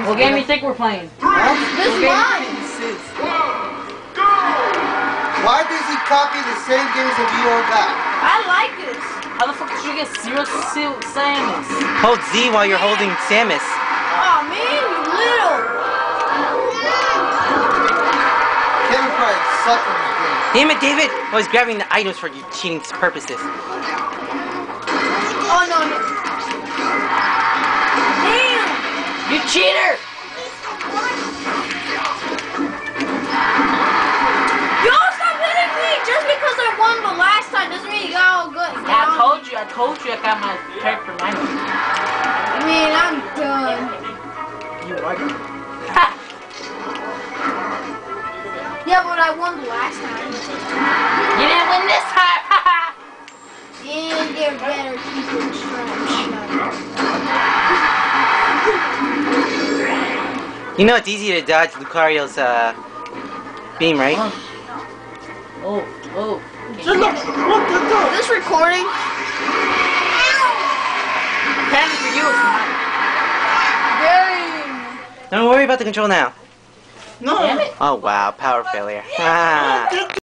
What game do you think we're playing? This is mine. Why does he copy the same games that you all got? I like this. How the fuck did you get zero Samus? Hold Z while you're holding Samus. Oh man, you little. Kevin probably sucks in this game. Damn it, David! I was grabbing the items for your cheating purposes. Oh no. Damn. You cheater! Yo, stop hitting me! Just because I won the last time doesn't mean you got all good. Yeah, I told you I got my character manual. Man, I'm done. You are done. Yeah, but I won the last time. You didn't win this time! And they're better people You know it's easy to dodge Lucario's beam, right? Oh. Is this recording? Apparently for you it's not. Dang. Don't worry about the control now. No. Damn it. Oh wow, power failure.